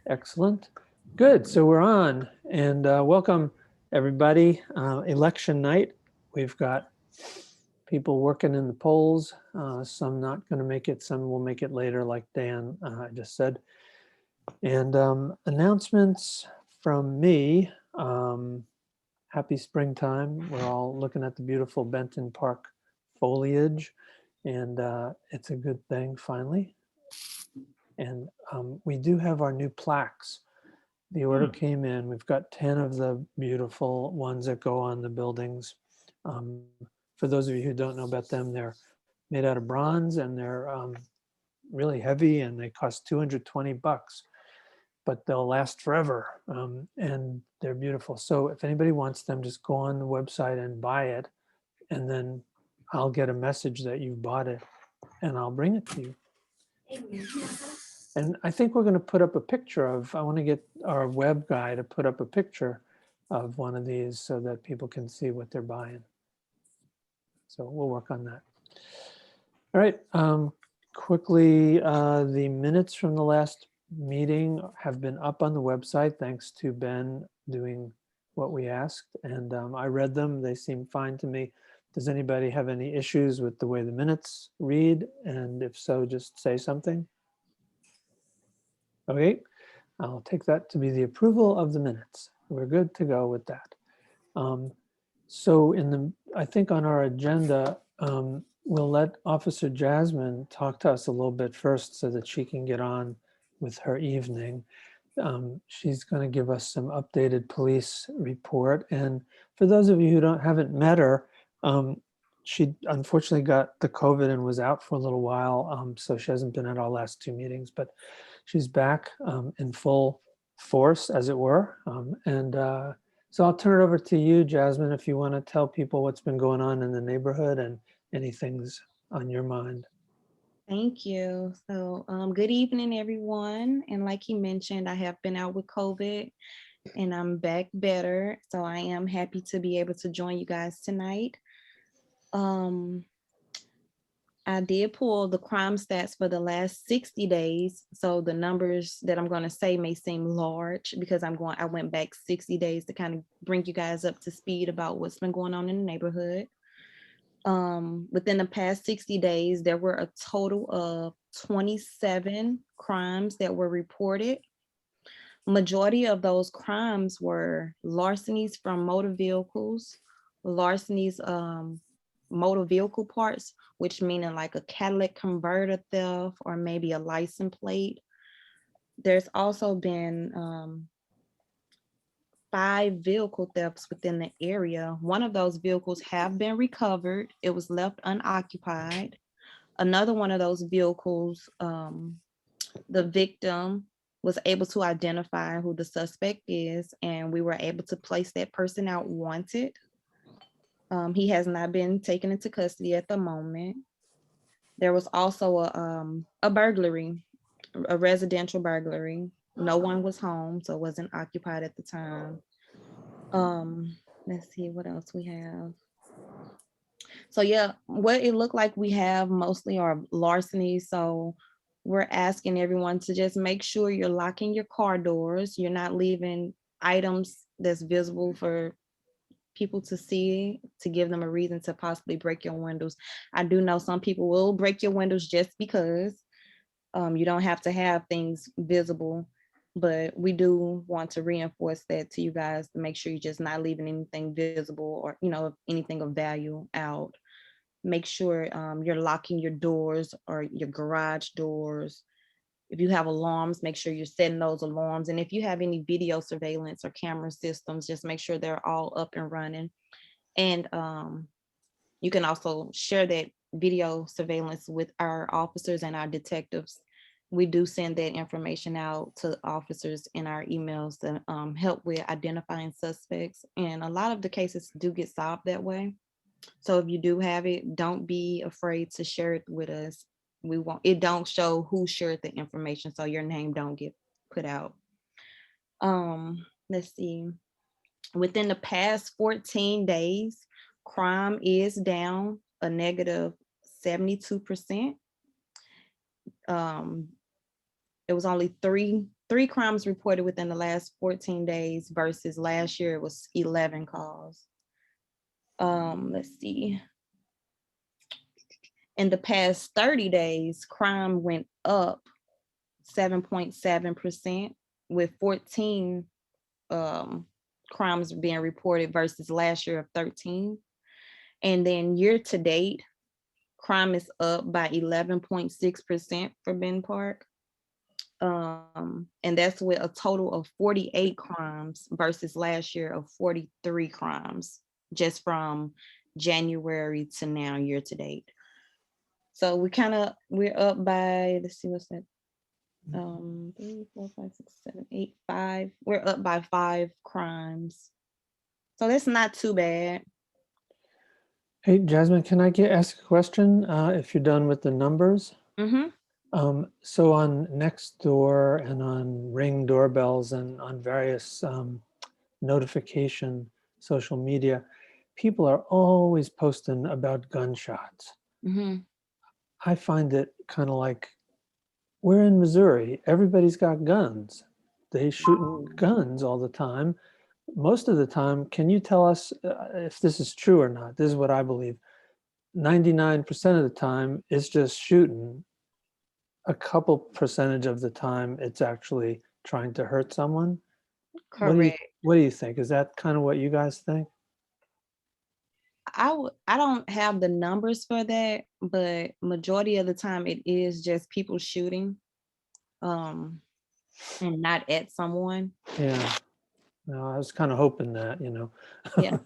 Excellent. Good. So we're on, and welcome everybody. Election night. We've got people working in the polls. Some not going to make it. Some will make it later, like Dan just said. And announcements from me. Happy springtime. We're all looking at the beautiful Benton Park foliage, and it's a good thing finally. And we do have our new plaques. The order came in. We've got 10 of the beautiful ones that go on the buildings. For those of you who don't know about them, they're made out of bronze and they're really heavy and they cost $220, but they'll last forever. And they're beautiful. So if anybody wants them, just go on the website and buy it. And then I'll get a message that you've bought it and I'll bring it to you. And I think we're going to put up a picture of, I want to get our web guy to put up a picture of one of these so that people can see what they're buying. So we'll work on that. All right. Quickly, the minutes from the last meeting have been up on the website, thanks to Ben doing what we asked. And I read them. They seem fine to me. Does anybody have any issues with the way the minutes read? And if so, just say something. Okay, I'll take that to be the approval of the minutes. We're good to go with that. So I think on our agenda, we'll let Officer Jasmine talk to us a little bit first so that she can get on with her evening. She's going to give us some updated police report. And for those of you who haven't met her, she unfortunately got the COVID and was out for a little while. So she hasn't been at our last two meetings, but she's back in full force, as it were. So I'll turn it over to you, Jasmine, if you want to tell people what's been going on in the neighborhood and anything's on your mind. Thank you. So good evening, everyone. And like he mentioned, I have been out with COVID and I'm back better. So I am happy to be able to join you guys tonight. I did pull the crime stats for the last 60 days. So the numbers that I'm going to say may seem large because I went back 60 days to kind of bring you guys up to speed about what's been going on in the neighborhood. Within the past 60 days, there were a total of 27 crimes that were reported. Majority of those crimes were larcenies from motor vehicles, larcenies, motor vehicle parts, which meaning like a catalytic converter theft or maybe a license plate. There's also been 5 vehicle thefts within the area. One of those vehicles have been recovered. It was left unoccupied. Another one of those vehicles, the victim was able to identify who the suspect is, and we were able to place that person out wanted. He has not been taken into custody at the moment. There was also a burglary, a residential burglary. No one was home, so it wasn't occupied at the time. Let's see what else we have. So yeah, what it looked like we have mostly are larcenies. So we're asking everyone to just make sure you're locking your car doors. You're not leaving items that's visible for people to see to give them a reason to possibly break your windows. I do know some people will break your windows just because you don't have to have things visible, but we do want to reinforce that to you guys to make sure you're just not leaving anything visible or anything of value out. Make sure you're locking your doors or your garage doors. If you have alarms, make sure you're setting those alarms. And if you have any video surveillance or camera systems, just make sure they're all up and running. And you can also share that video surveillance with our officers and our detectives. We do send that information out to officers in our emails to help with identifying suspects. And a lot of the cases do get solved that way. So if you do have it, don't be afraid to share it with us. We won't, it don't show who shared the information, so your name don't get put out. Let's see. Within the past 14 days, crime is down a negative 72%. It was only 3 3 crimes reported within the last 14 days versus last year it was 11 calls. Let's see. In the past 30 days, crime went up 7.7% with 14 crimes being reported versus last year of 13. And then year to date, crime is up by 11.6% for Benton Park. And that's with a total of 48 crimes versus last year of 43 crimes, just from January to now, year to date. So we're up by, let's see, what's that? 3, 4, 5, 6, 7, 8, 5. We're up by 5 crimes. So that's not too bad. Hey, Jasmine, can I ask a question if you're done with the numbers? Mm-hmm. So on Nextdoor and on Ring doorbells and on various notification social media, people are always posting about gunshots. Mm-hmm. I find it kind of like, we're in Missouri. Everybody's got guns. They shooting guns all the time. Most of the time, can you tell us if this is true or not? This is what I believe. 99% of the time, it's just shooting. A couple percentage of the time, it's actually trying to hurt someone. Correct. What do you think? Is that kind of what you guys think? I don't have the numbers for that, but majority of the time it is just people shooting, and not at someone. Yeah. No, I was kind of hoping that, Yeah.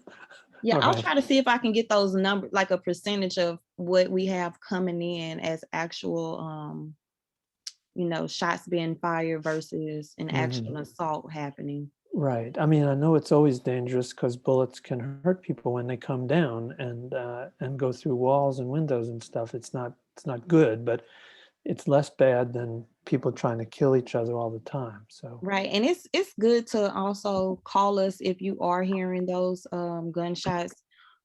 Yeah, All I'll right. try to see if I can get those numbers, like a percentage of what we have coming in as actual, shots being fired versus an actual assault happening. Right. I mean, I know it's always dangerous because bullets can hurt people when they come down and go through walls and windows and stuff. It's not good, but it's less bad than people trying to kill each other all the time. So Right. And it's good to also call us if you are hearing those gunshots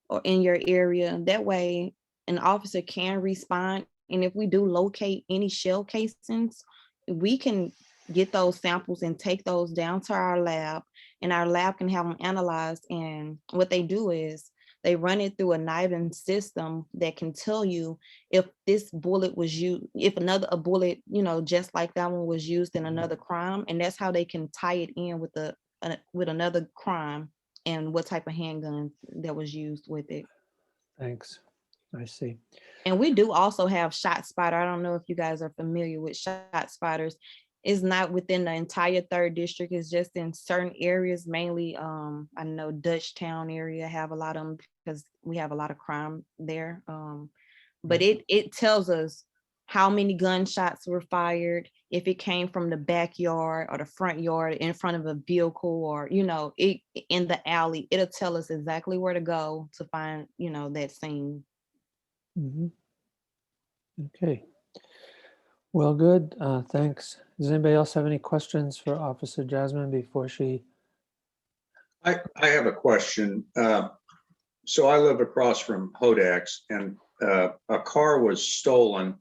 or in your area. That way an officer can respond. And if we do locate any shell casings, we can get those samples and take those down to our lab, and our lab can have them analyzed. And what they do is they run it through a NIBIN system that can tell you if this bullet was used, if a bullet, just like that one was used in another crime, and that's how they can tie it in with another crime and what type of handgun that was used with it. thanks. I see. And we do also have Shot Spotter. I don't know if you guys are familiar with Shot Spotters. It's not within the entire 3rd district. It's just in certain areas, mainly I know Dutchtown area have a lot of them because we have a lot of crime there. But it tells us how many gunshots were fired, if it came from the backyard or the front yard, in front of a vehicle, or it in the alley. It'll tell us exactly where to go to find that scene. Mhm. Okay. Well, good. Thanks. Does anybody else have any questions for Officer Jasmine before she? I have a question. So I live across from Hodak's, and a car was stolen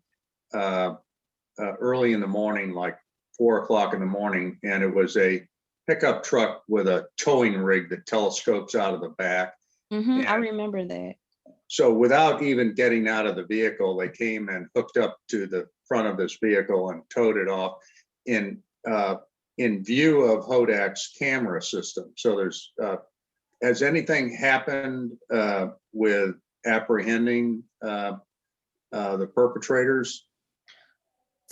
early in the morning, like 4 o'clock in the morning, and it was a pickup truck with a towing rig that telescopes out of the back. I remember that. So without even getting out of the vehicle, they came and hooked up to the front of this vehicle and towed it off in view of Hodak's camera system. So there's, has anything happened with apprehending the perpetrators?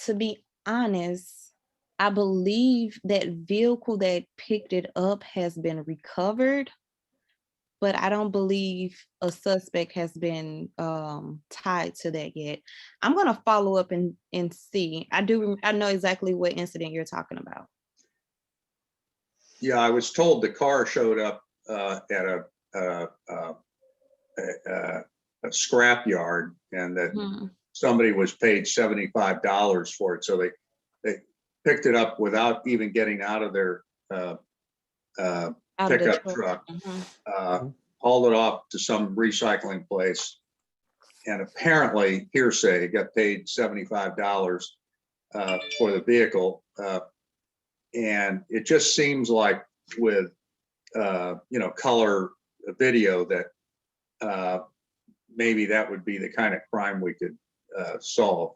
To be honest, I believe that vehicle that picked it up has been recovered, but I don't believe a suspect has been tied to that yet. I'm gonna follow up and see. I know exactly what incident you're talking about. Yeah, I was told the car showed up at a scrap yard, and that somebody was paid $75 for it. So they picked it up without even getting out of their pickup truck, hauled it off to some recycling place, and apparently, hearsay, got paid $75 for the vehicle. And it just seems like with, color video that maybe that would be the kind of crime we could solve.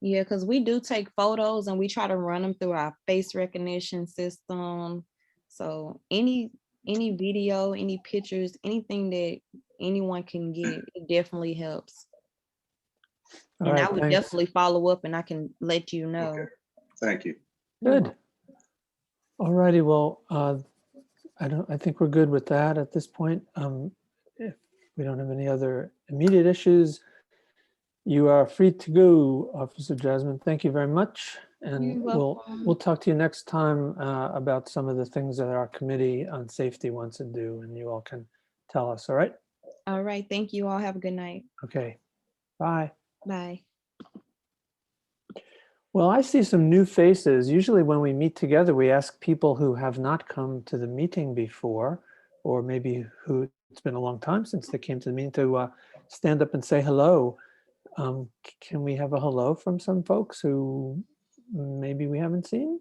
Yeah, because we do take photos and we try to run them through our face recognition system. So any video, any pictures, anything that anyone can get, it definitely helps. All And I right, would thanks. definitely follow up and I can let you know. Okay. Thank you. Good. All righty, well, I think we're good with that at this point. If we don't have any other immediate issues, you are free to go, Officer Jasmine. Thank you very much. And You're we'll welcome. talk to you next time about some of the things that our committee on safety wants to do, and you all can tell us, all right? All right. Thank you all. Have a good night. Okay, bye. Bye. Well, I see some new faces. Usually when we meet together, we ask people who have not come to the meeting before, or maybe who it's been a long time since they came to the meeting, to stand up and say hello. Can we have a hello from some folks who maybe we haven't seen?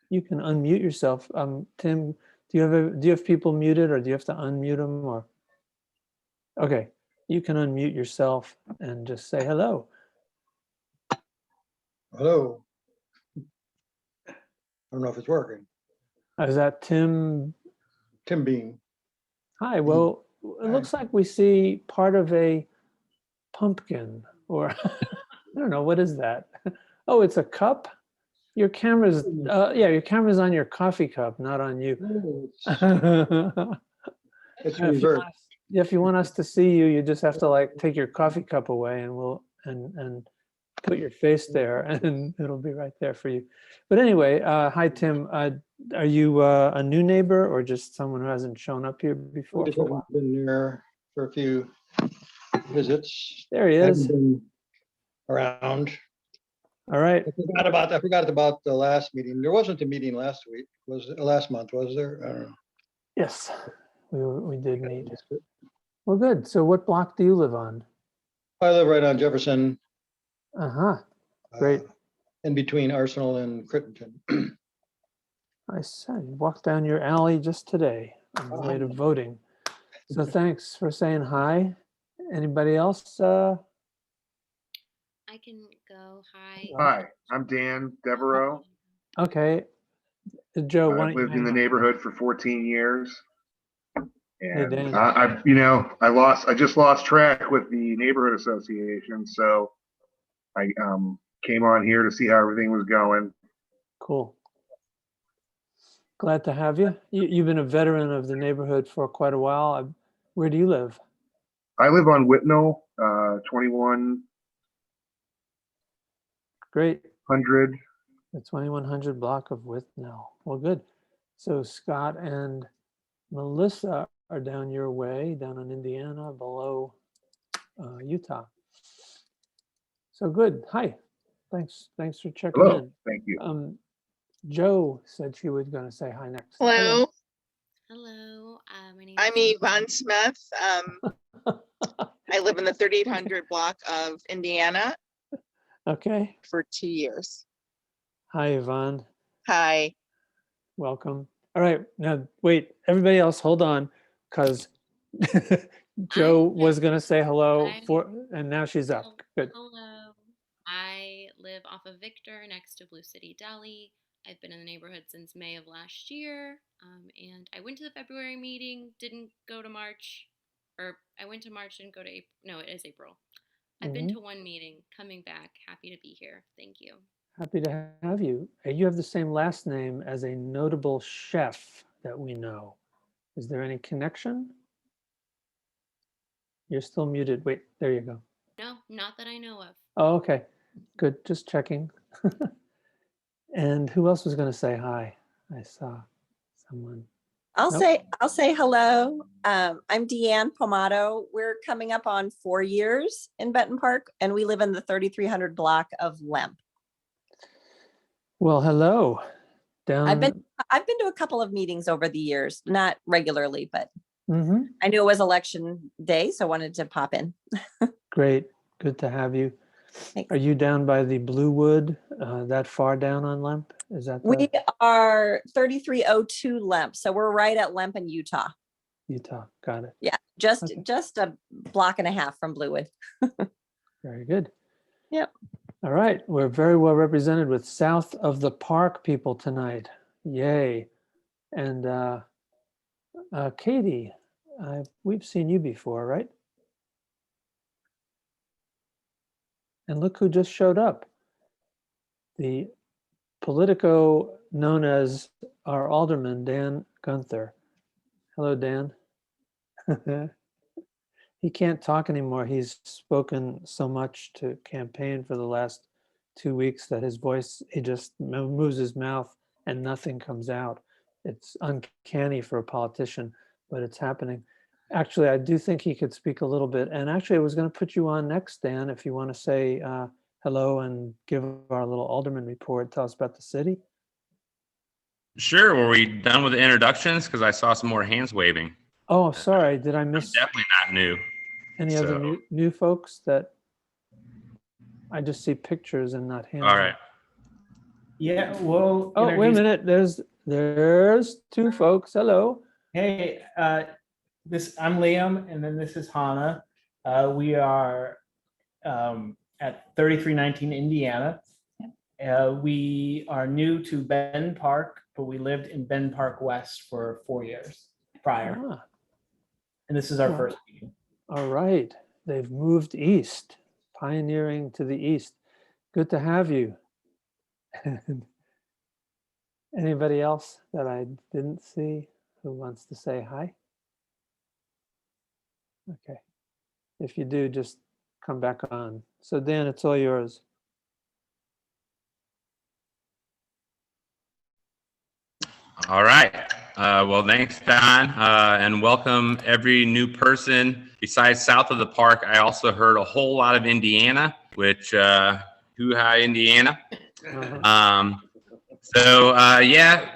You can unmute yourself. Tim, do you have people muted, or do you have to unmute them? Or okay, you can unmute yourself and just say hello. Hello. I don't know if it's working. Is that Tim? Tim Bean. Hi. Well, it looks like we see part of a pumpkin, or I don't know, what is that? Oh, it's a cup. Your camera's your camera's on your coffee cup, not on you. It's If you reversed. want us- if you want us to see you, you just have to like take your coffee cup away, and we'll and put your face there, and it'll be right there for you. But anyway, hi Tim. Are you a new neighbor or just someone who hasn't shown up here before? Just For a haven't while? been there for a few visits. There he Haven't is. been around. All right. I forgot about the last meeting. There wasn't a meeting last week. Last month, was there? I don't know. Yes, we did meet. Well, good. So what block do you live on? I live right on Jefferson. Uh-huh. Great. In between Arsenal and Crittenton. I said, walked down your alley just today on the way to voting. So thanks for saying hi. Anybody else? I can go. Hi. Hi, I'm Dan Devereaux. Okay. Joe, why I've don't you lived in hang the on? neighborhood for 14 years. Hey, Dan. And I just lost track with the neighborhood association. So I came on here to see how everything was going. Cool. Glad to have you. You've been a veteran of the neighborhood for quite a while. Where do you live? I live on Whitnall, 2100. Great. The 2100 block of Whitnall. Well, good. So Scott and Melissa are down your way, down in Indiana, below Utah. So good. Hi. Thanks for checking Hello. in. Thank you. Joe said she was going to say hi next. Hello, Hello. My name I'm is Yvonne Smith. I live in the 3800 block of Indiana Okay. for 2 years. Hi, Yvonne. Hi. Welcome. All right. Now, wait, everybody else, hold on, because Joe was going to say hello and now she's up. Good. Hello. I live off of Victor next to Blue City Deli. I've been in the neighborhood since May of last year. And I went to the February meeting, didn't go to March, or I went to March, didn't go to April. No, it is April. I've been to one meeting, coming back. Happy to be here. Thank you. Happy to have you. You have the same last name as a notable chef that we know. Is there any connection? You're still muted. Wait, there you go. No, not that I know of. Oh, okay. Good. Just checking. And who else was going to say hi? I saw someone. I'll Nope. say hello. I'm Deanne Pomato. We're coming up on 4 years in Benton Park, and we live in the 3300 block of Lemp. Well, hello. I've been to a couple of meetings over the years, not regularly, but Mhm. I knew it was election day, so I wanted to pop in. Great. Good to have you. Thanks. Are you down by the Blue Wood, that far down on Lemp? Is that We the are 3302 Lemp, so we're right at Lemp in Utah. Utah? Got it. Yeah, just Okay. just a block and a half from Bluewood. Very good. Yep. All right. We're very well represented with South of the Park people tonight. Yay. And Katie, we've seen you before, right? And look who just showed up. The Politico known as our alderman, Dan Gunther. Hello, Dan. He can't talk anymore. He's spoken so much to campaign for the last 2 weeks that his voice, he just moves his mouth and nothing comes out. It's uncanny for a politician, but it's happening. Actually, I do think he could speak a little bit. And actually, I was going to put you on next, Dan, if you want to say hello and give our little alderman report. Tell us about the city. Sure. Were we done with the introductions? Because I saw some more hands waving. Oh, sorry. Did I I'm miss definitely not new. any other so- new folks that I just see pictures and not hands? All right. Yeah, well. Oh, wait a minute. There's two folks. Hello. Hey, I'm Liam, and then this is Hannah. We are at 3319 Indiana. We are new to Benton Park, but we lived in Benton Park West for 4 years prior, Ah, and this is our Wow. first meeting. all right. They've moved east, pioneering to the east. Good to have you. Anybody else that I didn't see who wants to say hi? Okay. If you do, just come back on. So Dan, it's all yours. All right. Well, thanks, Don, and welcome every new person. Besides south of the park, I also heard a whole lot of Indiana, which hoo-ha, Indiana. Uh-huh. Yeah,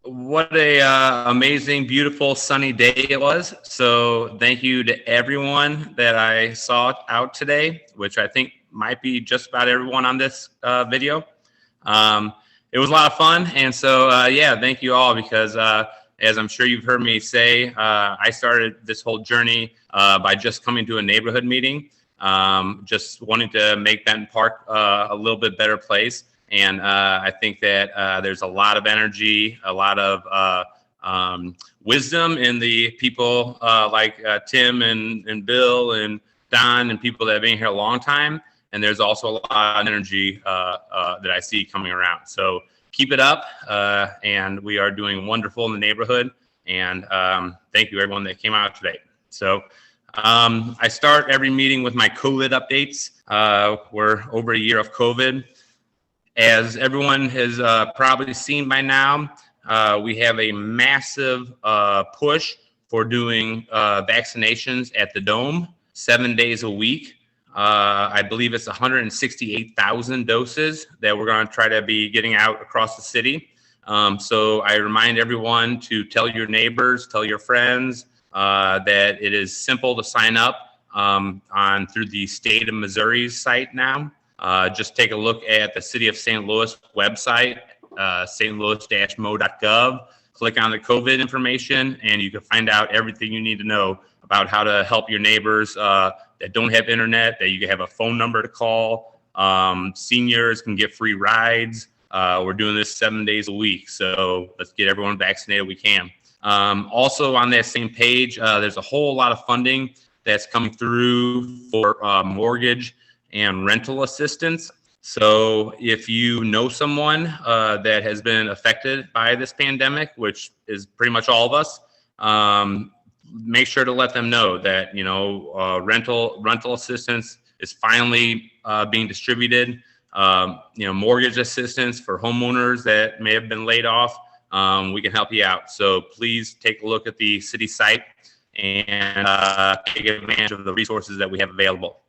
what a amazing, beautiful, sunny day it was. So thank you to everyone that I saw out today, which I think might be just about everyone on this video. It was a lot of fun. And so, yeah, thank you all because as I'm sure you've heard me say, I started this whole journey by just coming to a neighborhood meeting, just wanting to make Benton Park a little bit better place. And I think that there's a lot of energy, a lot of wisdom in the people like Tim and Bill and Don and people that have been here a long time. And there's also a lot of energy that I see coming around. So keep it up. And we are doing wonderful in the neighborhood. And thank you everyone that came out today. So I start every meeting with my COVID updates. We're over a year of COVID. As everyone has probably seen by now, we have a massive push for doing vaccinations at the Dome 7 days a week. I believe it's 168,000 doses that we're going to try to be getting out across the city. So I remind everyone to tell your neighbors, tell your friends that it is simple to sign up through the state of Missouri's site now. Just take a look at the City of St. Louis website, stlouis-mo.gov. Click on the COVID information, and you can find out everything you need to know about how to help your neighbors that don't have internet, that you can have a phone number to call. Seniors can get free rides. We're doing this 7 days a week, so let's get everyone vaccinated we can. Also on that same page, there's a whole lot of funding that's coming through for mortgage and rental assistance. So if you know someone that has been affected by this pandemic, which is pretty much all of us, make sure to let them know that, you know, rental assistance is finally being distributed. You know, mortgage assistance for homeowners that may have been laid off. We can help you out. So please take a look at the city site and take advantage of the resources that we have available.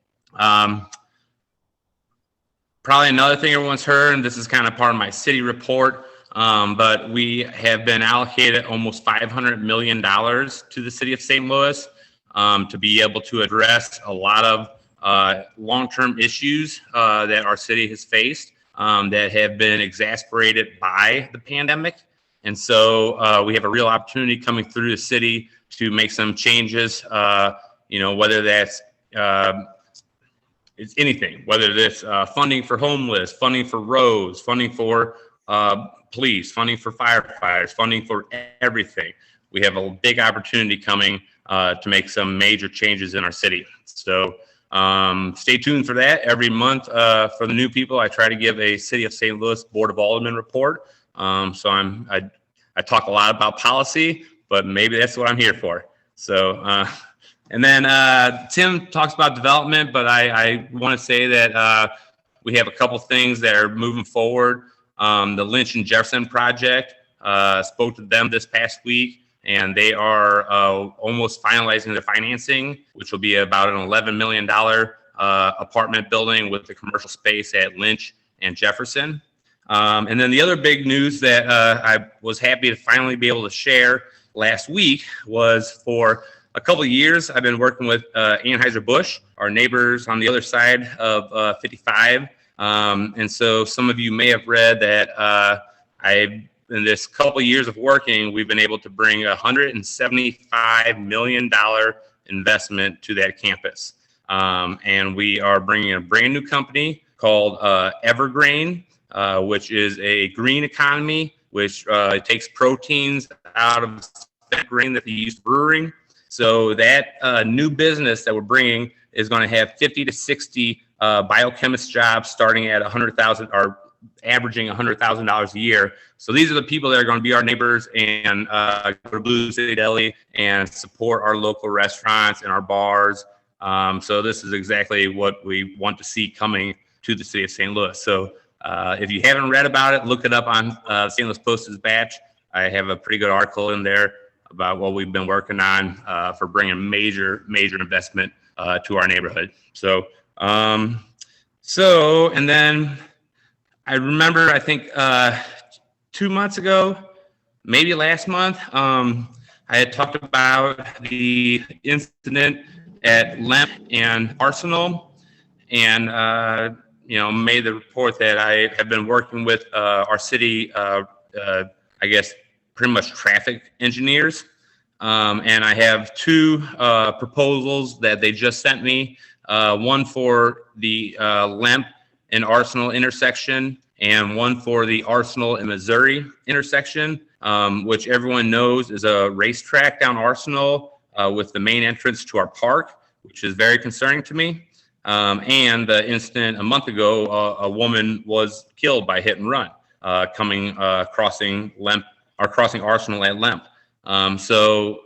Probably another thing everyone's heard, and this is kind of part of my city report, but we have been allocated almost $500 million to the city of St. Louis to be able to address a lot of long-term issues that our city has faced that have been exacerbated by the pandemic. And so we have a real opportunity coming through the city to make some changes, whether that's it's anything, whether it's funding for homeless, funding for roads, funding for police, funding for firefighters, funding for everything. We have a big opportunity coming to make some major changes in our city. So stay tuned for that. Every month for the new people, I try to give a City of St. Louis Board of Aldermen report. So I talk a lot about policy, but maybe that's what I'm here for. So, and then Tim talks about development, but I want to say that we have a couple things that are moving forward. The Lynch and Jefferson project, spoke to them this past week, and they are almost finalizing the financing, which will be about an $11 million apartment building with the commercial space at Lynch and Jefferson. And then the other big news that I was happy to finally be able to share last week was for a couple of years, I've been working with Anheuser-Busch, our neighbors on the other side of 55. And so some of you may have read that in this couple of years of working, we've been able to bring a $175 million investment to that campus. And we are bringing a brand new company called Evergrain, which is a green economy, which takes proteins out of that grain that they use for brewing. So that new business that we're bringing is going to have 50 to 60 biochemist jobs starting at 100,000 or averaging $100,000 a year. So these are the people that are going to be our neighbors and go to Blue City Deli and support our local restaurants and our bars. So this is exactly what we want to see coming to the city of St. Louis. So if you haven't read about it, look it up on St. Louis Post-Dispatch. I have a pretty good article in there about what we've been working on for bringing major investment to our neighborhood. So, and then I remember, I think 2 months ago, maybe last month, I had talked about the incident at Lemp and Arsenal, and made the report that I have been working with our city, I guess, pretty much traffic engineers. And I have two proposals that they just sent me, one for the Lemp and Arsenal intersection, and one for the Arsenal and Missouri intersection, which everyone knows is a racetrack down Arsenal with the main entrance to our park, which is very concerning to me. And the incident a month ago, a woman was killed by hit and run crossing Arsenal at Lemp. So,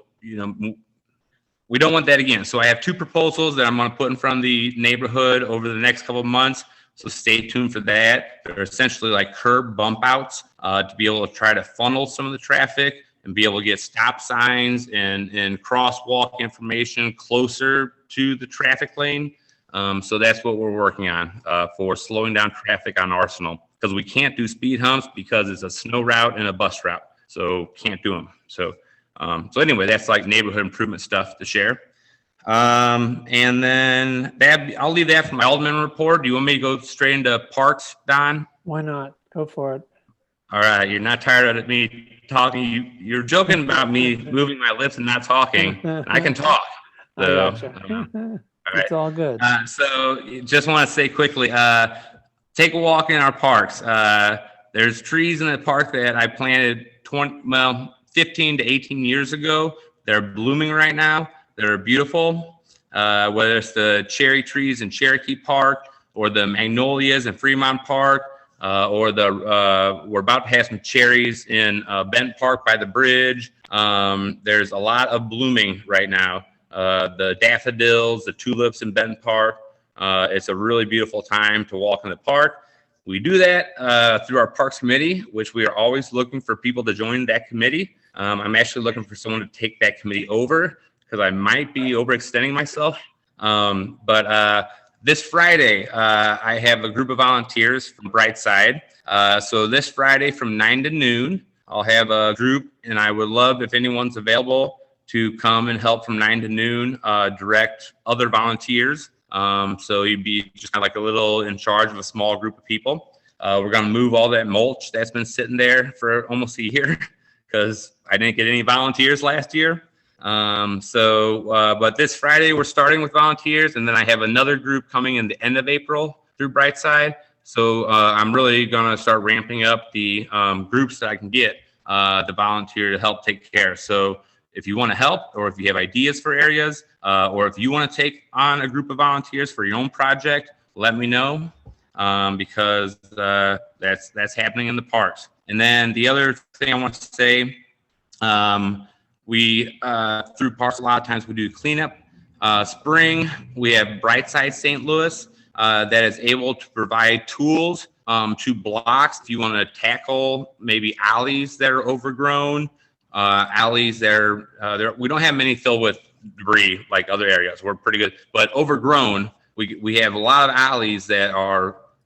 we don't want that again. So I have two proposals that I'm going to put in front of the neighborhood over the next couple of months. So stay tuned for that. They're essentially like curb bump outs to be able to try to funnel some of the traffic and be able to get stop signs and crosswalk information closer to the traffic lane. So that's what we're working on for slowing down traffic on Arsenal, because we can't do speed humps because it's a snow route and a bus route. So can't do them. So anyway, that's like neighborhood improvement stuff to share. And then I'll leave that for my Alderman report. Do you want me to go straight into parks, Don? Why not? Go for it. All right. You're not tired of me talking. You're joking about me moving my lips and not talking. I can talk. So, Gotcha. all right. It's all good. So just want to say quickly, take a walk in our parks. There's trees in the park that I planted 15 to 18 years ago. They're blooming right now. They're beautiful. Whether it's the cherry trees in Cherokee Park or the magnolias in Fremont Park, or we're about to have some cherries in Benton Park by the bridge. There's a lot of blooming right now. The daffodils, the tulips in Benton Park. It's a really beautiful time to walk in the park. We do that through our Parks Committee, which we are always looking for people to join that committee. I'm actually looking for someone to take that committee over because I might be overextending myself. But this Friday, I have a group of volunteers from Brightside. So this Friday from 9 to noon, I'll have a group, and I would love if anyone's available to come and help from 9 to noon, direct other volunteers. So you'd be just kind of like a little in charge of a small group of people. We're going to move all that mulch that's been sitting there for almost a year because I didn't get any volunteers last year. But this Friday we're starting with volunteers, and then I have another group coming in the end of April through Brightside. So I'm really going to start ramping up the groups that I can get the volunteer to help take care. So if you want to help, or if you have ideas for areas, or if you want to take on a group of volunteers for your own project, let me know, because that's happening in the parks. And then the other thing I want to say, we through parks a lot of times we do cleanup. Spring we have Brightside St. Louis that is able to provide tools to blocks if you want to tackle maybe alleys that are overgrown, alleys that are we don't have many filled with debris like other areas. We're pretty good, but overgrown. We have a lot of alleys that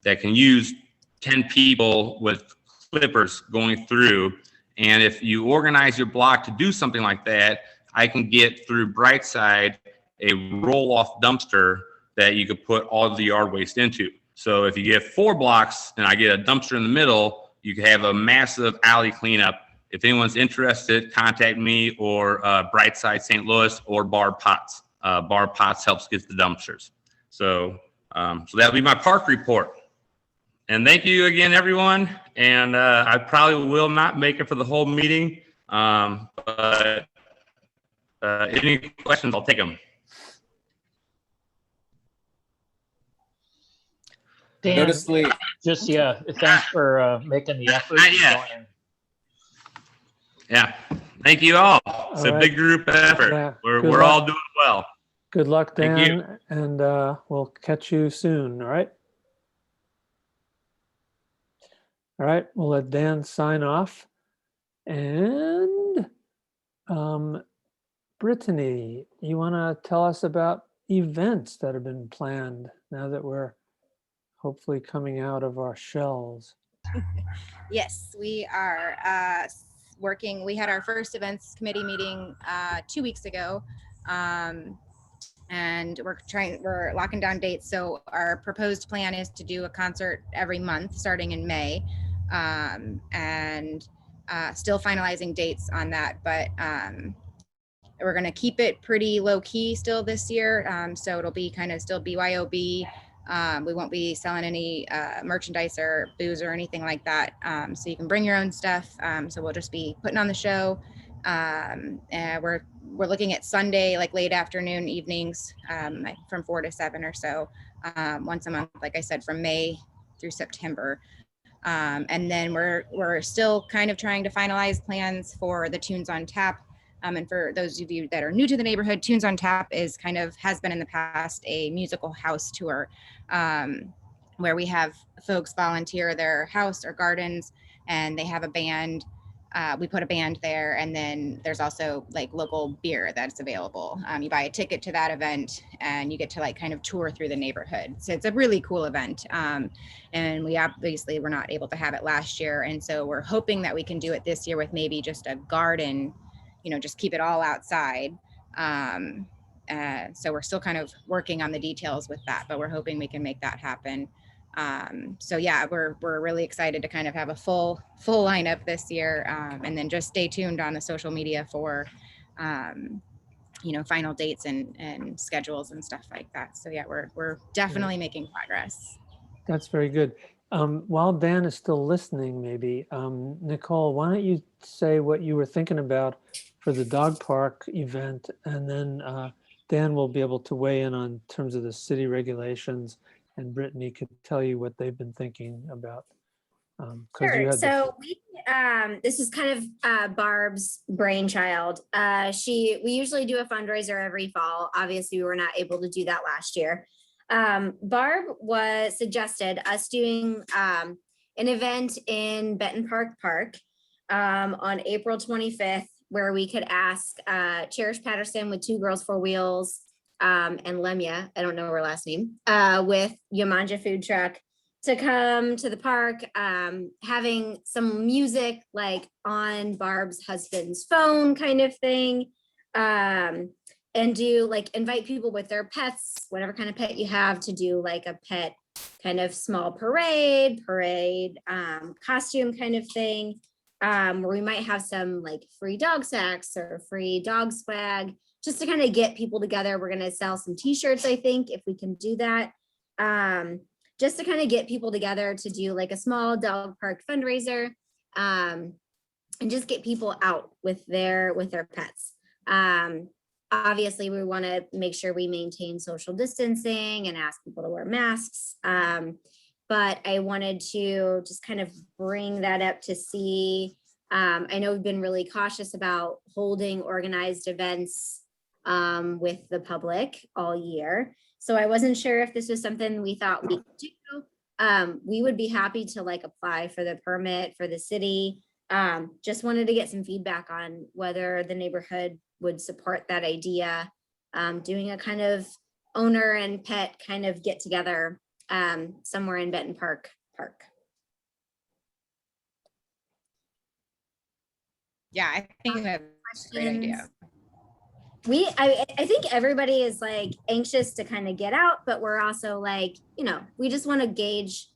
can use 10 people with clippers going through. And if you organize your block to do something like that, I can get through Brightside a roll-off dumpster that you could put all of the yard waste into. So if you get 4 blocks and I get a dumpster in the middle, you can have a massive alley cleanup. If anyone's interested, contact me or Brightside St. Louis or Bar Potts. Bar Potts helps get the dumpsters. So that'll be my park report. And thank you again, everyone. And I probably will not make it for the whole meeting, but any questions, I'll take them. Dan, Notice Lee. just, yeah, thanks for making the effort. Not yet. Going. Yeah, thank you all. It's a right. big group effort. Yeah, We're good all luck. doing well. Good luck, Thank Dan, you. and we'll catch you soon, all right? All right, we'll let Dan sign off. And Brittany, you want to tell us about events that have been planned now that we're hopefully coming out of our shells? Yes, we are working. We had our first events committee meeting 2 weeks ago, and we're locking down dates. So our proposed plan is to do a concert every month starting in May, and still finalizing dates on that, but we're going to keep it pretty low key still this year. So it'll be kind of still BYOB. We won't be selling any merchandise or booze or anything like that. So you can bring your own stuff. So we'll just be putting on the show. And we're looking at Sunday, like late afternoon, evenings, from 4 to 7 or so, once a month, like I said, from May through September. And then we're still kind of trying to finalize plans for the Tunes on Tap. And for those of you that are new to the neighborhood, Tunes on Tap has been in the past a musical house tour, where we have folks volunteer their house or gardens, and they have a band. We put a band there, and then there's also like local beer that's available. You buy a ticket to that event, and you get to like kind of tour through the neighborhood. So it's a really cool event. And we obviously were not able to have it last year, and so we're hoping that we can do it this year with maybe just a garden. Just keep it all outside. So we're still kind of working on the details with that, but we're hoping we can make that happen. So yeah, we're really excited to kind of have a full lineup this year. And then just stay tuned on the social media for, final dates and schedules and stuff like that. So yeah, we're definitely making progress. That's very good. While Dan is still listening, maybe, Nicole, why don't you say what you were thinking about for the dog park event, and then Dan will be able to weigh in on terms of the city regulations, and Brittany could tell you what they've been thinking about. Sure. So this is kind of Barb's brainchild. We usually do a fundraiser every fall. Obviously, we were not able to do that last year. Barb suggested us doing an event in Benton Park on April 25th, where we could ask Cherish Patterson with 2 Girls 4 Wheels and Lemia, I don't know her last name, with Yamanja Food Truck to come to the park, having some music like on Barb's husband's phone kind of thing. and do like invite people with their pets, whatever kind of pet you have, to do like a pet kind of small parade costume kind of thing, where we might have some like free dog sacks or free dog swag, just to kind of get people together. We're going to sell some t-shirts, I think, if we can do that, just to kind of get people together to do like a small dog park fundraiser, and just get people out with their pets. Obviously, we want to make sure we maintain social distancing and ask people to wear masks. But I wanted to just kind of bring that up to see. I know we've been really cautious about holding organized events with the public all year. So I wasn't sure if this was something we thought we could do. We would be happy to like apply for the permit for the city. Just wanted to get some feedback on whether the neighborhood would support that idea, doing a kind of owner and pet kind of get together somewhere in Benton Park. Yeah, I think that's a great idea. I think everybody is like anxious to kind of get out, but we're also like, we just want to gauge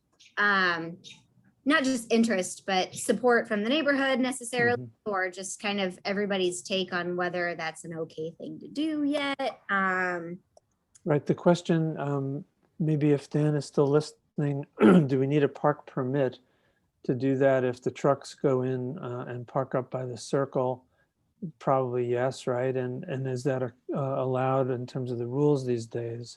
not just interest, but support from the neighborhood necessarily, or just kind of everybody's take on whether that's an okay thing to do yet. Right. The question, maybe if Dan is still listening, do we need a park permit to do that if the trucks go in and park up by the circle? Probably yes, right? And is that allowed in terms of the rules these days?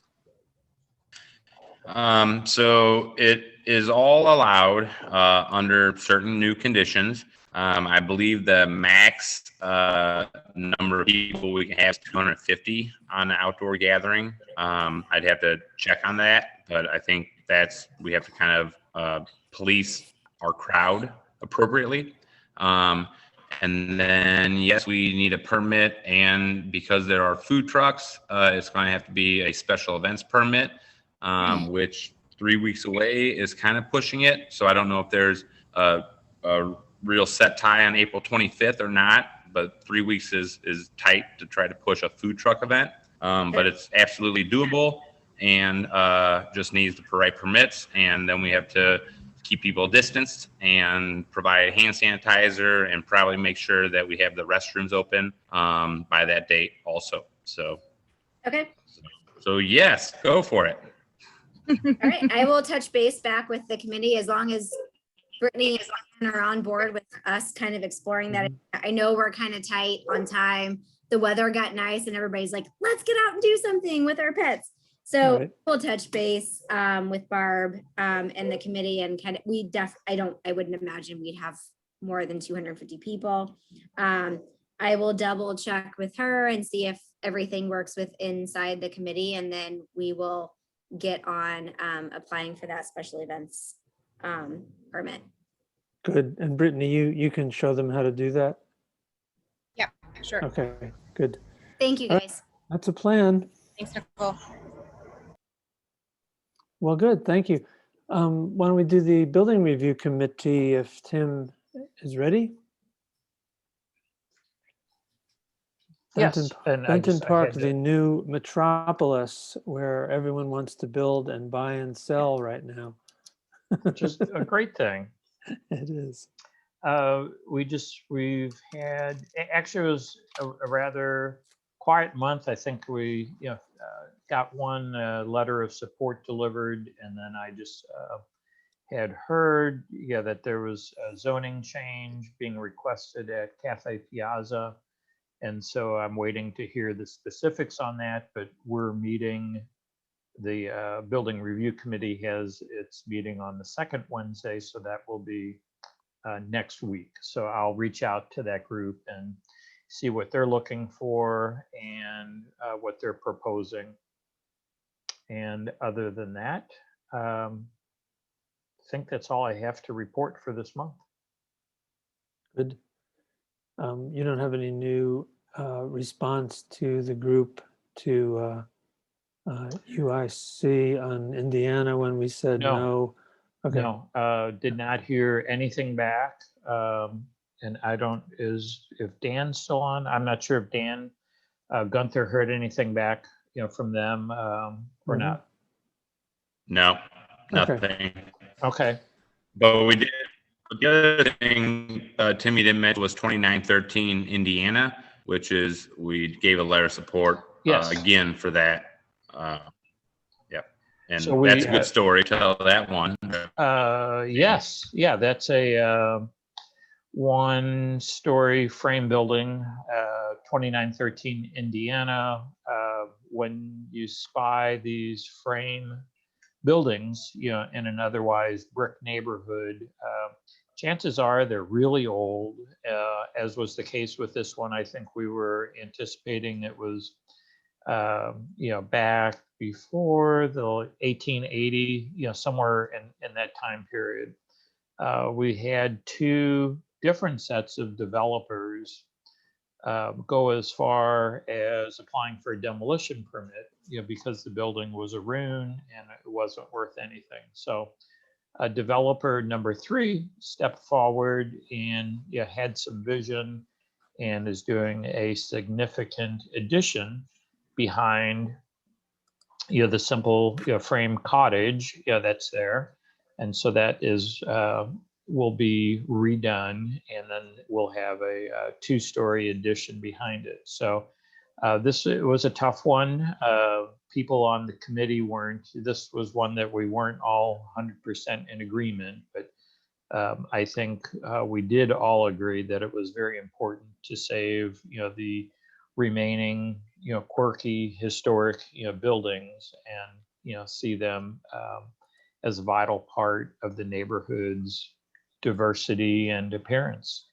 So it is all allowed under certain new conditions. I believe the max number of people we can have is 250 on an outdoor gathering. I'd have to check on that, but I think we have to kind of police our crowd appropriately. And then, yes, we need a permit, and because there are food trucks, it's going to have to be a special events permit, which 3 weeks away is kind of pushing it. So I don't know if there's a real set tie on April 25th or not, but 3 weeks is tight to try to push a food truck event. But it's absolutely doable, and just needs the right permits. And then we have to keep people distanced and provide hand sanitizer, and probably make sure that we have the restrooms open by that date also. So, okay. So yes, go for it. All right, I will touch base back with the committee as long as Brittany and Ann are on board with us kind of exploring that. I know we're kind of tight on time. The weather got nice and everybody's like, let's get out and do something with our pets. So we'll touch base with Barb and the committee, and kind of I wouldn't imagine we'd have more than 250 people. I will double check with her and see if everything works with inside the committee, and then we will get on applying for that special events permit. Good. And Brittany, you can show them how to do that? Yeah, sure. Okay, good. Thank you, guys. That's a plan. Thanks, Nicole. Well, good. Thank you. Why don't we do the building review committee if Tim is ready? Yes. Benton Park, the new metropolis where everyone wants to build and buy and sell right now. Which is a great thing. It is. We've had, actually it was a rather quiet month. I think we got one letter of support delivered, and then I just had heard that there was a zoning change being requested at Cafe Piazza, and so I'm waiting to hear the specifics on that. But we're meeting, the building review committee has its meeting on the second Wednesday, so that will be next week. So I'll reach out to that group and see what they're looking for and what they're proposing. And other than that, I think that's all I have to report for this month. Good. You don't have any new response to the group to UIC on Indiana when we said no? Okay. No, did not hear anything back. And I don't, if Dan's still on, I'm not sure if Dan Gunther, heard anything back, from them or Mhm. not? No, Okay. nothing. Okay. But we did. The other thing Timmy didn't mention was 2913 Indiana, which is we gave a letter of support Yes. again for that. Yep, and So we that's a good story. Tell that one. yes, yeah, that's a one-story frame building, 2913 Indiana. When you spy these frame buildings, in an otherwise brick neighborhood, chances are they're really old, as was the case with this one. I think we were anticipating it was, back before the 1880, somewhere in that time period. We had two different sets of developers go as far as applying for a demolition permit, because the building was a ruin and it wasn't worth anything. So developer number 3 stepped forward and had some vision and is doing a significant addition behind the simple frame cottage that's there. And so that is will be redone, and then we'll have a 2-story addition behind it. So this was a tough one. People on the committee weren't. This was one that we weren't all 100% in agreement, but I think we did all agree that it was very important to save the remaining quirky historic buildings, and see them as a vital part of the neighborhood's diversity and appearance.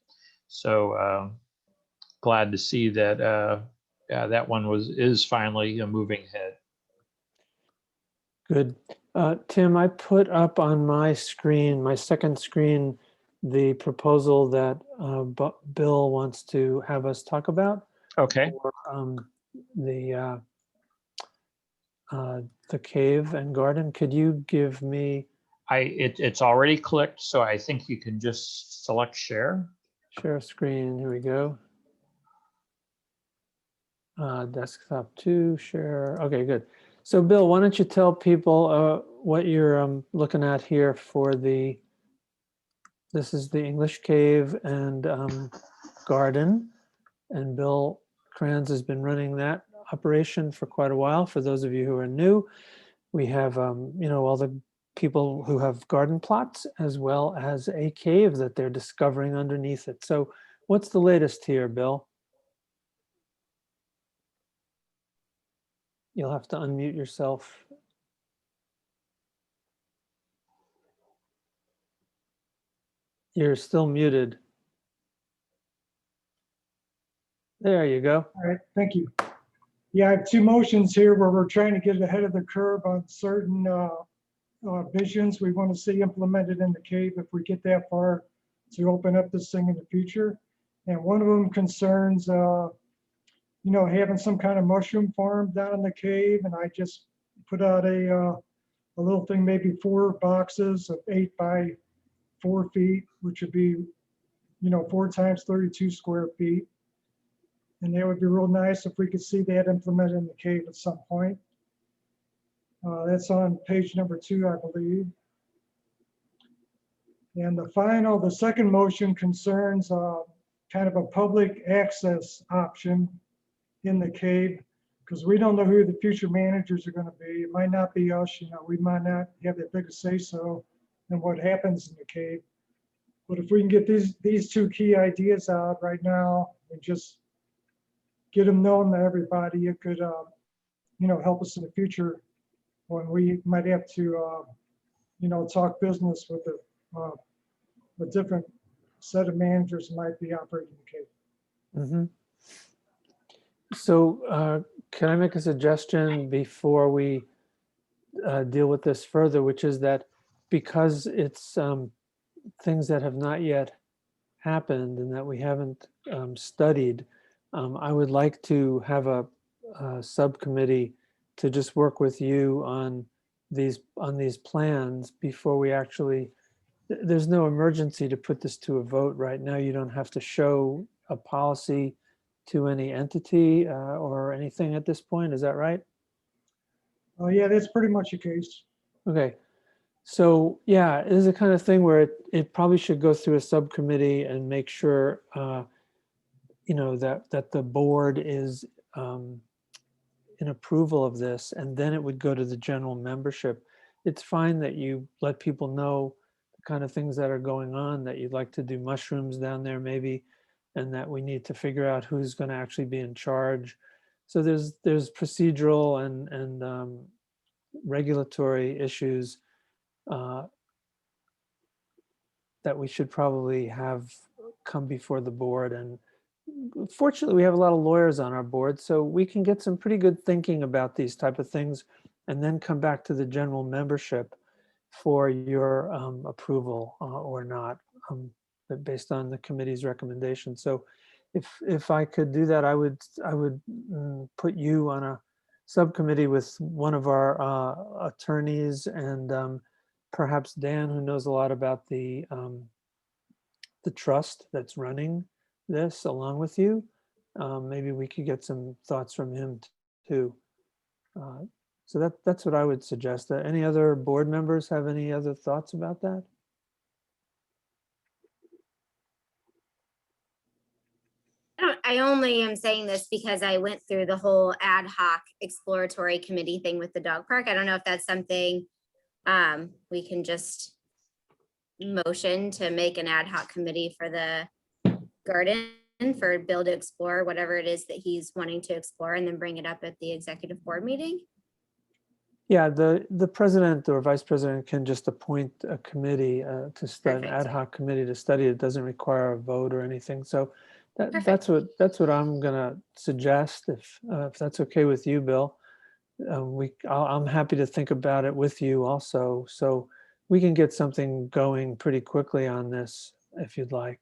So glad to see that that one is finally moving ahead. Good. Tim, I put up on my screen, my second screen, the proposal that Bill wants to have us talk about. Okay. For, the cave and garden. Could you give me? It's already clicked, so I think you can just select share. Share screen. Here we go. Desktop 2, share. Okay, good. So Bill, why don't you tell people what you're looking at here for this is the English Cave and Garden, and Bill Kranz has been running that operation for quite a while. For those of you who are new, we have all the people who have garden plots as well as a cave that they're discovering underneath it. So what's the latest here, Bill? You'll have to unmute yourself. You're still muted. There you go. All right, thank you. Yeah, I have 2 motions here where we're trying to get ahead of the curve on certain visions we want to see implemented in the cave if we get that far to open up this thing in the future. And one of them concerns, having some kind of mushroom farm down in the cave. And I just put out a little thing, maybe 4 boxes of 8 by 4 feet, which would be, 4 times 32 square feet. And that would be real nice if we could see that implemented in the cave at some point. That's on page number 2, I believe. And the second motion concerns kind of a public access option in the cave, because we don't know who the future managers are going to be. It might not be us, we might not have that big a say-so in what happens in the cave. But if we can get these 2 key ideas out right now and just get them known to everybody, it could, help us in the future when we might have to, talk business with a different set of managers who might be operating the cave. Mm-hmm. So can I make a suggestion before we deal with this further, which is that because it's things that have not yet happened and that we haven't studied, I would like to have a subcommittee to just work with you on these plans before we actually, there's no emergency to put this to a vote right now. You don't have to show a policy to any entity or anything at this point. Is that right? Oh, yeah, that's pretty much the case. Okay. So yeah, it is the kind of thing where it probably should go through a subcommittee and make sure, you know, that the board is in approval of this, and then it would go to the general membership. It's fine that you let people know the kind of things that are going on, that you'd like to do mushrooms down there maybe, and that we need to figure out who's going to actually be in charge. So there's procedural and regulatory issues that we should probably have come before the board. And fortunately, we have a lot of lawyers on our board, so we can get some pretty good thinking about these type of things and then come back to the general membership for your approval or not, based on the committee's recommendation. So if I could do that, I would put you on a subcommittee with one of our attorneys and perhaps Dan, who knows a lot about the trust that's running this along with you. Maybe we could get some thoughts from him too. So that's what I would suggest. Any other board members have any other thoughts about that? I only am saying this because I went through the whole ad hoc exploratory committee thing with the dog park. I don't know if that's something we can just motion to make an ad hoc committee for the garden, for Bill to explore whatever it is that he's wanting to explore, and then bring it up at the executive board meeting. Yeah, the president or vice president can just appoint a committee to study, an ad hoc committee to study. It doesn't require a vote or anything. So that's what I'm gonna suggest, if that's okay with you, Bill. I'm happy to think about it with you also, so we can get something going pretty quickly on this if you'd like.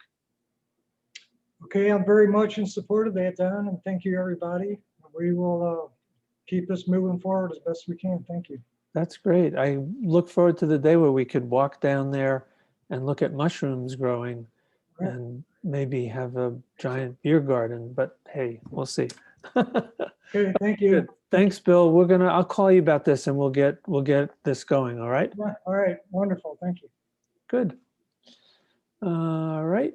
Okay, I'm very much in support of that, Don, and thank you, everybody. We will keep this moving forward as best we can. Thank you. That's great. I look forward to the day where we could walk down there and look at mushrooms growing and maybe have a giant beer garden, but hey, we'll see. Okay, thank you. Good. Thanks, Bill. I'll call you about this and we'll get this going. All right. Yeah, all right. Wonderful. Thank you. Good. All right.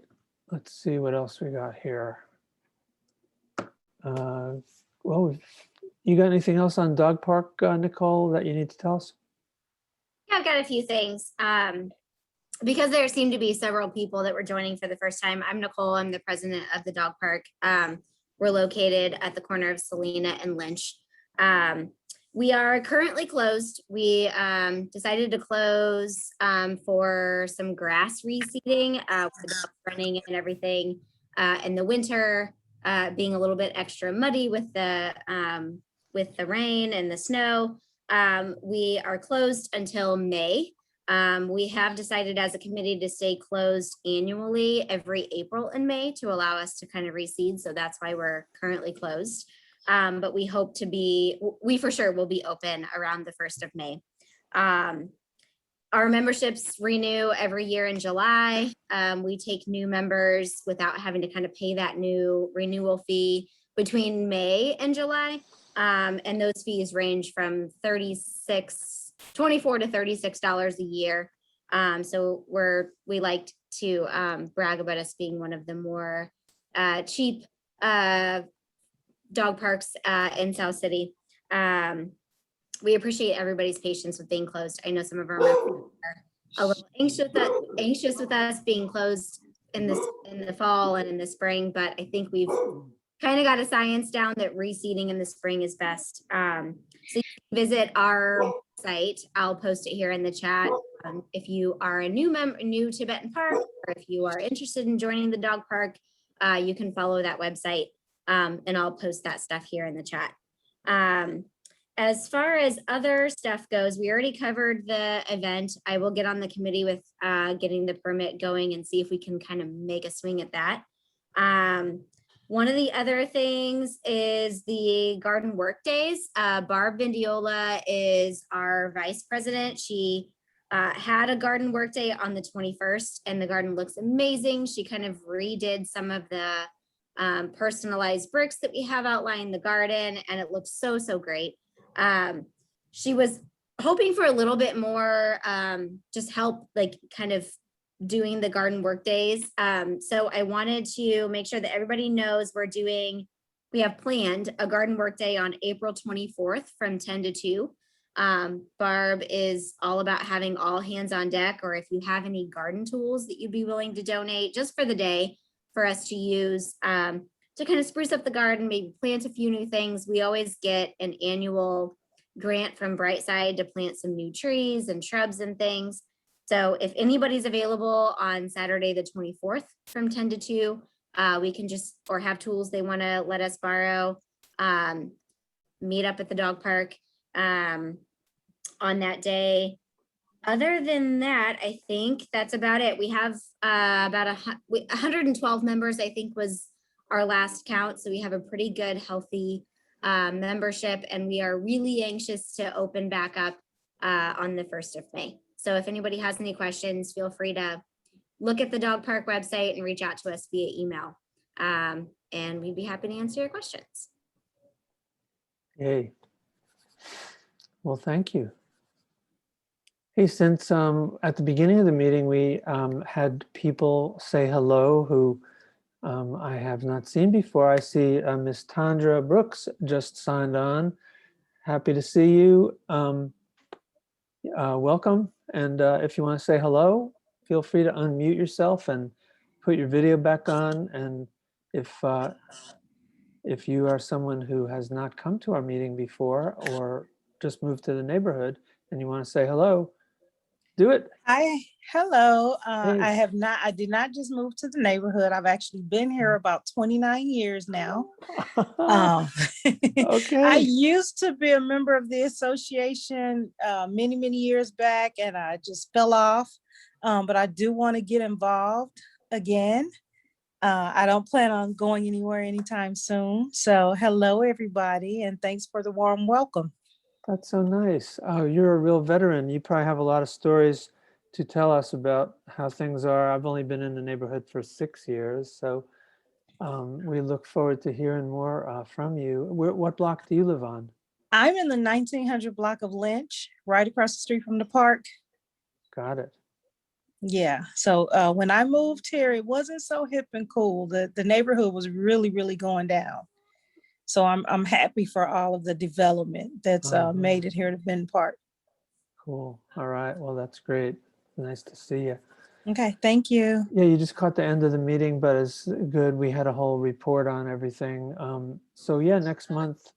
Let's see what else we got here. Well, you got anything else on dog park, Nicole, that you need to tell us? Yeah, I've got a few things. Because there seem to be several people that were joining for the first time. I'm Nicole. I'm the president of the dog park. We're located at the corner of Salina and Lynch. We are currently closed. We decided to close for some grass reseeding, with the dogs running and everything in the winter, being a little bit extra muddy with the rain and the snow. We are closed until May. We have decided as a committee to stay closed annually every April and May to allow us to kind of reseed. So that's why we're currently closed. But we hope to we for sure will be open around the 1st of May. Our memberships renew every year in July. We take new members without having to kind of pay that new renewal fee between May and July. And those fees range from $24 to $36 a year. So we like to brag about us being one of the more cheap dog parks in South City. We appreciate everybody's patience with being closed. I know some of our members are a little anxious with us being closed in the fall and in the spring, but I think we've kind of got a science down that reseeding in the spring is best. So you can visit our site. I'll post it here in the chat. If you are a new to Benton Park, or if you are interested in joining the dog park, you can follow that website, and I'll post that stuff here in the chat. As far as other stuff goes, we already covered the event. I will get on the committee with getting the permit going and see if we can kind of make a swing at that. One of the other things is the garden work days. Barb Vindiola is our vice president. She had a garden work day on the 21st, and the garden looks amazing. She kind of redid some of the personalized bricks that we have outlining the garden, and it looks so, so great. She was hoping for a little bit more just help, like kind of doing the garden work days. So I wanted to make sure that everybody knows we have planned a garden work day on April 24th from 10 to 2. Barb is all about having all hands on deck, or if you have any garden tools that you'd be willing to donate just for the day for us to use to kind of spruce up the garden, maybe plant a few new things. We always get an annual grant from Brightside to plant some new trees and shrubs and things. So if anybody's available on Saturday, the 24th from 10 to 2, we can just, or have tools they want to let us borrow, meet up at the dog park on that day. Other than that, I think that's about it. We have about 112 members, I think was our last count. So we have a pretty good, healthy membership, and we are really anxious to open back up on the 1st of May. So if anybody has any questions, feel free to look at the dog park website and reach out to us via email. And we'd be happy to answer your questions. Yay. Well, thank you. Hey, since at the beginning of the meeting, we had people say hello who I have not seen before. I see Miss Tandra Brooks just signed on. Happy to see you. Welcome. And if you want to say hello, feel free to unmute yourself and put your video back on. And if you are someone who has not come to our meeting before or just moved to the neighborhood and you want to say hello, do it. Hi, hello. Hey. I did not just move to the neighborhood. I've actually been here about 29 years now. Okay. I used to be a member of the association many, many years back, and I just fell off. But I do want to get involved again. I don't plan on going anywhere anytime soon. So hello, everybody, and thanks for the warm welcome. That's so nice. Oh, you're a real veteran. You probably have a lot of stories to tell us about how things are. I've only been in the neighborhood for 6 years, so we look forward to hearing more from you. What block do you live on? I'm in the 1900 block of Lynch, right across the street from the park. Got it. Yeah. So when I moved here, it wasn't so hip and cool. The neighborhood was really, really going down. So I'm happy for all of the development that's made it here to Benton Park. Cool. All right. Well, that's great. Nice to see you. Okay. Thank you. Yeah, you just caught the end of the meeting, but it's good. We had a whole report on everything. So yeah, next month,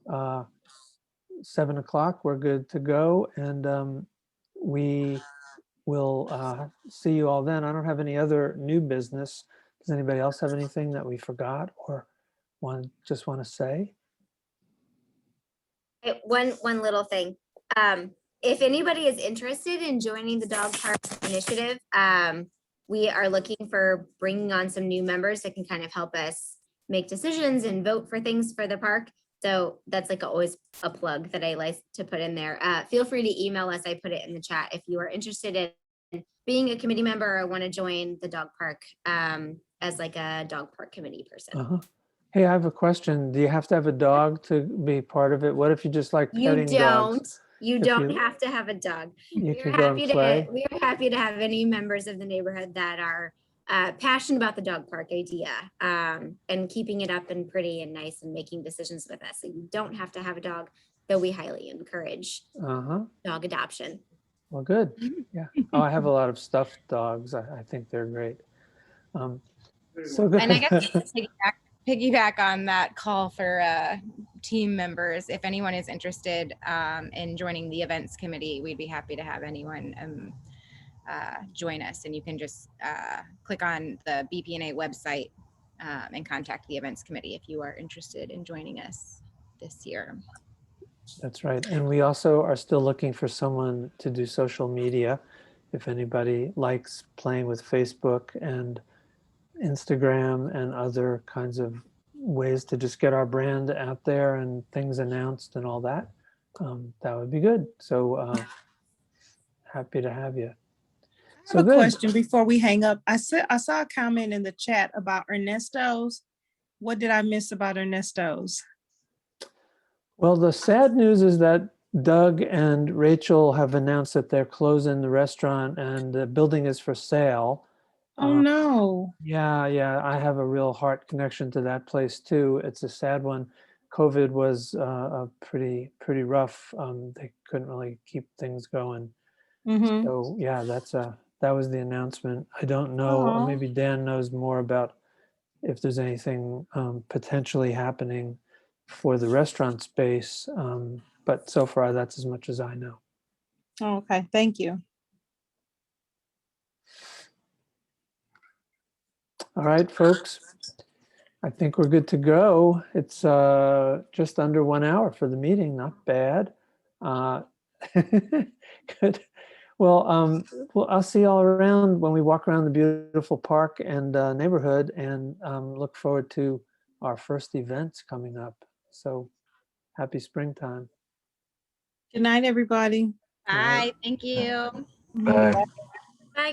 7 o'clock, we're good to go. And we will see you all then. I don't have any other new business. Does anybody else have anything that we forgot or just want to say? One little thing. If anybody is interested in joining the Dog Park Initiative, we are looking for bringing on some new members that can kind of help us make decisions and vote for things for the park. So that's like always a plug that I like to put in there. Feel free to email us. I put it in the chat if you are interested in being a committee member or want to join the dog park as like a dog park committee person. Hey, I have a question. Do you have to have a dog to be part of it? What if you just like petting dogs? You don't have to have a dog. You can go and play. We are happy to have any members of the neighborhood that are passionate about the dog park idea and keeping it up and pretty and nice and making decisions with us. So you don't have to have a dog, though we highly encourage dog adoption. Well, good. Yeah. Oh, I have a lot of stuffed dogs. I think they're great. So good. And I guess to piggyback on that call for team members, if anyone is interested in joining the events committee, we'd be happy to have anyone join us. And you can just click on the BPNA website and contact the events committee if you are interested in joining us this year. That's right. And we also are still looking for someone to do social media. If anybody likes playing with Facebook and Instagram and other kinds of ways to just get our brand out there and things announced and all that, that would be good. So happy to have you. I have a question before we hang up. I saw a comment in the chat about Ernesto's. what did I miss about Ernesto's? Well, the sad news is that Doug and Rachel have announced that they're closing the restaurant and the building is for sale. Oh, no. Yeah, I have a real heart connection to that place too. It's a sad one. COVID was a pretty rough. They couldn't really keep things going. Mm-hmm. So yeah, that was the announcement. I don't know, Aw. maybe Dan knows more about if there's anything potentially happening for the restaurant space. But so far, that's as much as I know. Okay, thank you. All right, folks. I think we're good to go. It's just under 1 hour for the meeting. Not bad. Good. Well, I'll see you all around when we walk around the beautiful park and neighborhood, and look forward to our first events coming up. So happy springtime. Good night, everybody. Bye. Thank you. Mhm. Bye. Bye,